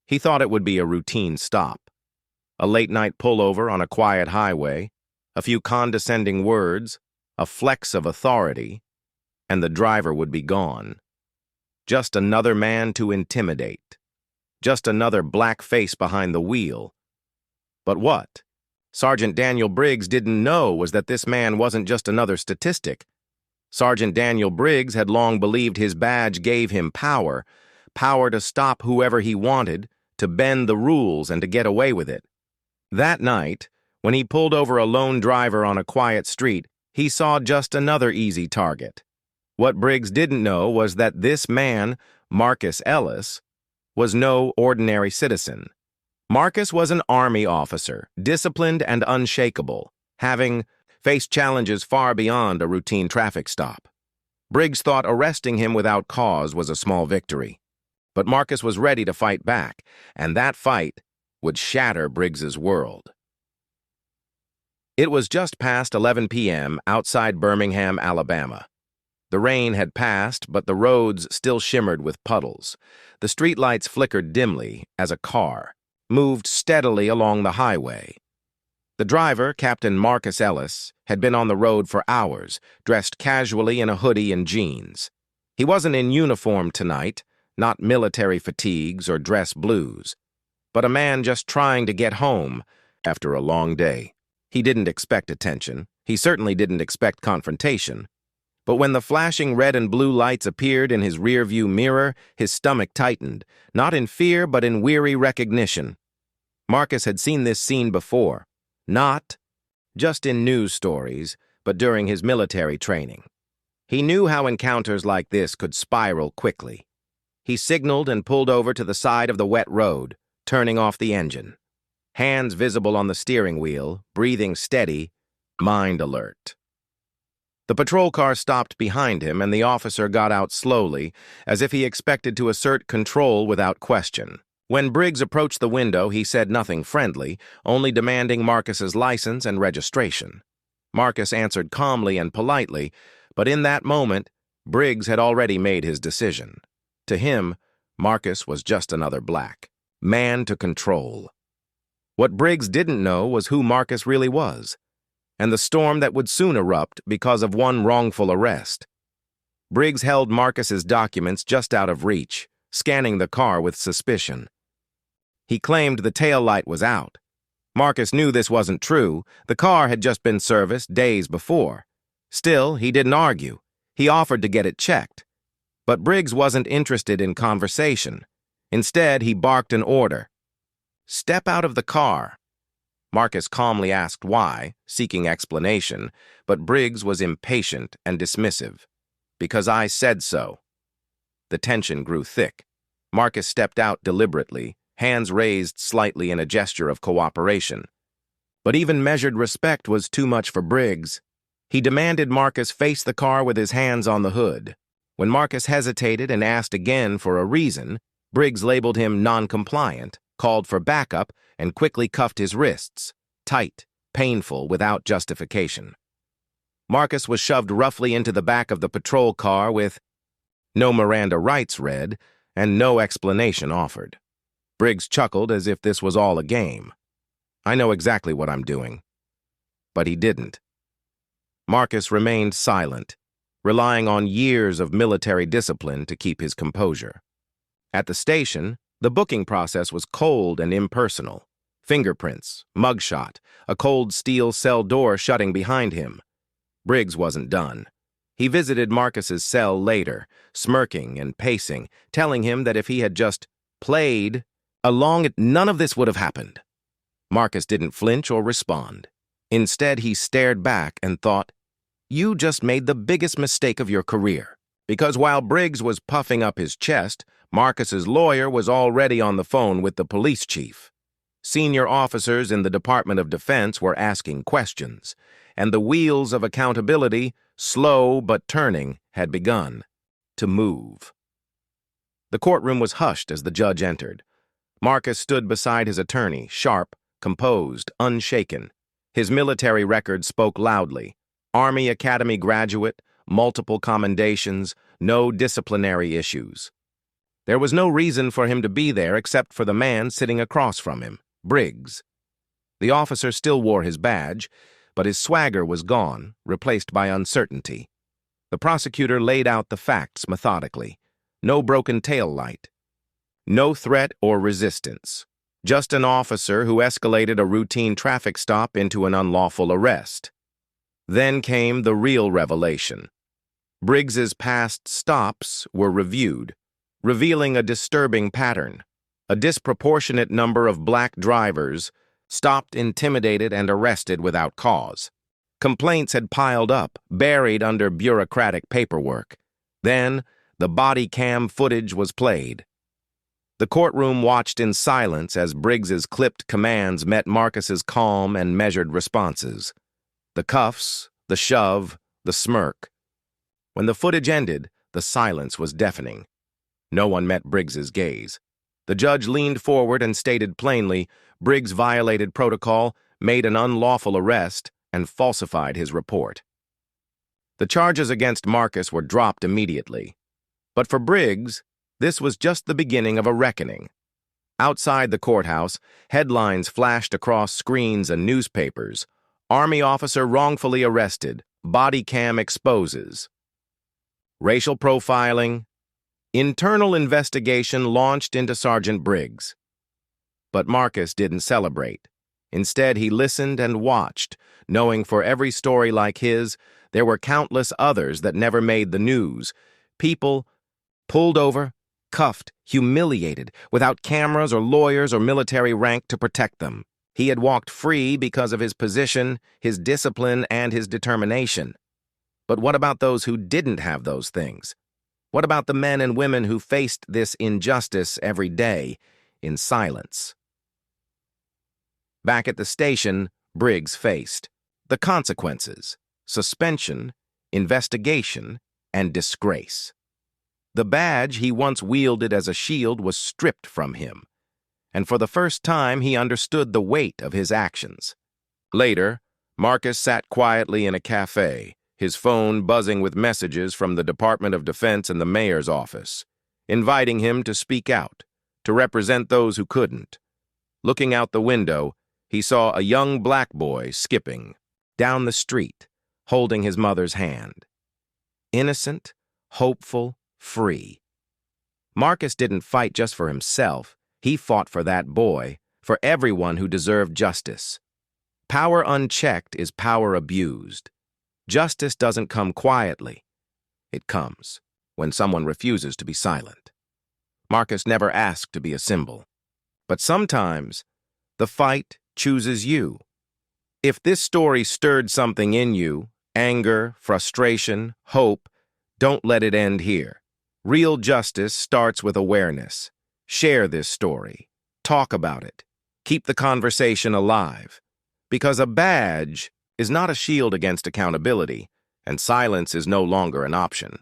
He thought it would be a routine stop. A late-night pullover on a quiet highway, a few condescending words, a flex of authority, and the driver would be gone. Just another man to intimidate. Just another black face behind the wheel. But what Sergeant Daniel Briggs didn't know was that this man wasn't just another statistic. Sergeant Daniel Briggs had long believed his badge gave him power, power to stop whoever he wanted, to bend the rules and to get away with it. That night, when he pulled over a lone driver on a quiet street, he saw just another easy target. What Briggs didn't know was that this man, Marcus Ellis, was no ordinary citizen. Marcus was an Army officer, disciplined and unshakable, having faced challenges far beyond a routine traffic stop. Briggs thought arresting him without cause was a small victory. But Marcus was ready to fight back, and that fight would shatter Briggs's world. It was just past 11 p.m. outside Birmingham, Alabama. The rain had passed, but the roads still shimmered with puddles. The streetlights flickered dimly as a car moved steadily along the highway. The driver, Captain Marcus Ellis, had been on the road for hours, dressed casually in a hoodie and jeans. He wasn't in uniform tonight, not military fatigues or dress blues, but a man just trying to get home after a long day. He didn't expect attention. He certainly didn't expect confrontation. But when the flashing red and blue lights appeared in his rearview mirror, his stomach tightened, not in fear but in weary recognition. Marcus had seen this scene before, not just in news stories, but during his military training. He knew how encounters like this could spiral quickly. He signaled and pulled over to the side of the wet road, turning off the engine. Hands visible on the steering wheel, breathing steady, mind alert. The patrol car stopped behind him, and the officer got out slowly, as if he expected to assert control without question. When Briggs approached the window, he said nothing friendly, only demanding Marcus's license and registration. Marcus answered calmly and politely, but in that moment, Briggs had already made his decision. To him, Marcus was just another black man to control. What Briggs didn't know was who Marcus really was, and the storm that would soon erupt because of one wrongful arrest. Briggs held Marcus's documents just out of reach, scanning the car with suspicion. He claimed the taillight was out. Marcus knew this wasn't true. The car had just been serviced days before. Still, he didn't argue. He offered to get it checked. But Briggs wasn't interested in conversation. Instead, he barked an order. "Step out of the car." Marcus calmly asked why, seeking explanation, but Briggs was impatient and dismissive. "Because I said so." The tension grew thick. Marcus stepped out deliberately, hands raised slightly in a gesture of cooperation. But even measured respect was too much for Briggs. He demanded Marcus face the car with his hands on the hood. When Marcus hesitated and asked again for a reason, Briggs labeled him non-compliant, called for backup, and quickly cuffed his wrists, tight, painful, without justification. Marcus was shoved roughly into the back of the patrol car with no Miranda rights read and no explanation offered. Briggs chuckled as if this was all a game. "I know exactly what I'm doing." But he didn't. Marcus remained silent, relying on years of military discipline to keep his composure. At the station, the booking process was cold and impersonal. Fingerprints, mugshot, a cold steel cell door shutting behind him. Briggs wasn't done. He visited Marcus's cell later, smirking and pacing, telling him that if he had just played along, none of this would have happened. Marcus didn't flinch or respond. Instead, he stared back and thought, "You just made the biggest mistake of your career." Because while Briggs was puffing up his chest, Marcus's lawyer was already on the phone with the police chief. Senior officers in the Department of Defense were asking questions, and the wheels of accountability, slow but turning, had begun to move. The courtroom was hushed as the judge entered. Marcus stood beside his attorney, sharp, composed, unshaken. His military record spoke loudly. Army Academy graduate, multiple commendations, no disciplinary issues. There was no reason for him to be there except for the man sitting across from him, Briggs. The officer still wore his badge, but his swagger was gone, replaced by uncertainty. The prosecutor laid out the facts methodically. No broken tail light. No threat or resistance. Just an officer who escalated a routine traffic stop into an unlawful arrest. Then came the real revelation. Briggs's past stops were reviewed, revealing a disturbing pattern. A disproportionate number of black drivers stopped, intimidated, and arrested without cause. Complaints had piled up, buried under bureaucratic paperwork. Then, the body cam footage was played. The courtroom watched in silence as Briggs's clipped commands met Marcus's calm and measured responses. The cuffs, the shove, the smirk. When the footage ended, the silence was deafening. No one met Briggs's gaze. The judge leaned forward and stated plainly, Briggs violated protocol, made an unlawful arrest, and falsified his report. The charges against Marcus were dropped immediately. But for Briggs, this was just the beginning of a reckoning. Outside the courthouse, headlines flashed across screens and newspapers. Army officer wrongfully arrested. Body cam exposes. Racial profiling. Internal investigation launched into Sergeant Briggs. But Marcus didn't celebrate. Instead, he listened and watched, knowing for every story like his, there were countless others that never made the news. People pulled over, cuffed, humiliated, without cameras or lawyers or military rank to protect them. He had walked free because of his position, his discipline, and his determination. But what about those who didn't have those things? What about the men and women who faced this injustice every day in silence? Back at the station, Briggs faced the consequences: suspension, investigation, and disgrace. The badge he once wielded as a shield was stripped from him, and for the first time he understood the weight of his actions. Later, Marcus sat quietly in a cafe, his phone buzzing with messages from the Department of Defense and the mayor's office, inviting him to speak out, to represent those who couldn't. Looking out the window, he saw a young black boy skipping down the street, holding his mother's hand. Innocent, hopeful, free. Marcus didn't fight just for himself. He fought for that boy, for everyone who deserved justice. Power unchecked is power abused. Justice doesn't come quietly. It comes when someone refuses to be silent. Marcus never asked to be a symbol. But sometimes, the fight chooses you. If this story stirred something in you, anger, frustration, hope, don't let it end here. Real justice starts with awareness. Share this story. Talk about it. Keep the conversation alive. Because a badge is not a shield against accountability, and silence is no longer an option.